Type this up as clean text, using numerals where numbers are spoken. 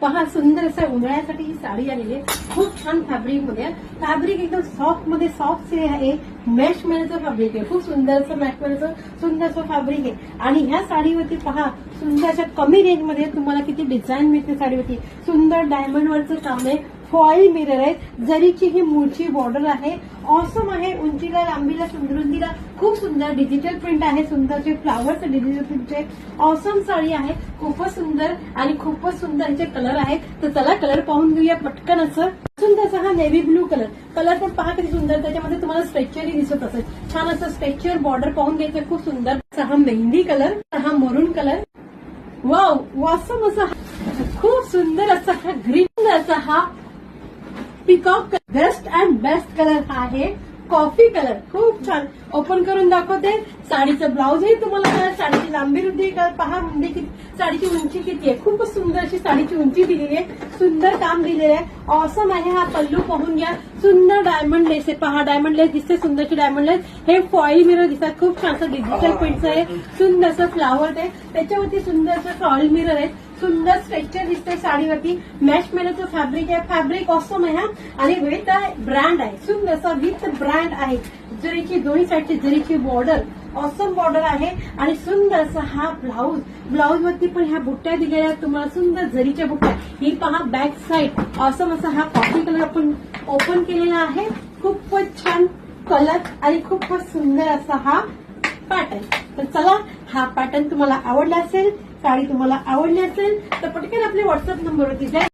पहा सुंदर असं उन्हाळ्यासाठी ही साडी आलेली आहे. खूप छान फॅब्रिक मध्ये. फॅब्रिक एकदम सॉफ्ट मध्ये सॉफ्ट आहे. मॅश मेलचं फॅब्रिक आहे. खूप सुंदर असं मॅश मेलचं सुंदर असं फॅब्रिक आहे. आणि ह्या साडीवरती पहा सुंदर अशा कमी रेंज मध्ये तुम्हाला किती डिझाईन मिळते साडीवरती. सुंदर डायमंड वरचं काम आहे. फॉईल मिरर आहे. जरीची ही मूळची बॉर्डर आहे. ऑसम आहे. उंचीला लांबीला रुंदीला खूप सुंदर डिजिटल प्रिंट आहे. सुंदरचे फ्लावर्स डिजिटल प्रिंटचे ऑसम साडी आहे. खूपच सुंदर आणि खूपच सुंदर याचे कलर आहेत. तर चला कलर पाहून घेऊया पटकन. असं सुंदर असा हा नेव्ही ब्लू कलर पण पहा किती सुंदर. त्याच्यामध्ये तुम्हाला स्ट्रेचरही दिसत असेल. छान असं स्ट्रेचर बॉर्डर पाहून घ्यायचं. खूप सुंदर हा मेहंदी कलर, हा मरून कलर. वाव ऑसम असा खूप सुंदर असा हा ग्रीन असा हा peacock best and best colour हा आहे. कॉफी कलर खूप छान. ओपन करून दाखवते. साडीचं ब्लाउजही तुम्हाला कळेल. साडीची लांबी रुंदी पहा. रुंदी किती, साडीची उंची किती आहे. खूपच सुंदर अशी साडीची उंची दिलेली आहे. सुंदर काम दिलेलं आहे. ऑसम आहे. हा पल्लू पाहून घ्या. सुंदर डायमंड लेस आहे. पहा डायमंड लेस दिसते. सुंदरची डायमंड लेस. हे फॉईल मिरर दिसतात. खूप छान असं डिजिटल प्रिंटचं आहे. सुंदर असं फ्लावर आहे. त्याच्यावरती सुंदर असं फॉईल मिरर आहे. सुंदर स्ट्रेचर दिसते साडीवरती. मॅश मेलचं फॅब्रिक आहे. फॅब्रिक ऑसम आहे. आणि विथ ब्रँड आहे. सुंदर असा विथ ब्रँड आहे. जरीची दोन्ही साईडची जरीची बॉर्डर ऑसम बॉर्डर आहे. आणि सुंदर असा हा ब्लाऊज वरती पण ह्या बुट्ट्या दिलेल्या आहेत तुम्हाला. सुंदर जरीच्या बुट्ट्या. ही पहा बॅक साईड ऑसम असा हा कॉफी कलर आपण ओपन केलेला आहे. खूपच छान कलर आणि खूपच सुंदर असा हा पॅटर्न. तर चला हा पॅटर्न तुम्हाला आवडला असेल, साडी तुम्हाला आवडली असेल तर पटकन आपल्या व्हॉट्सअप नंबरवरती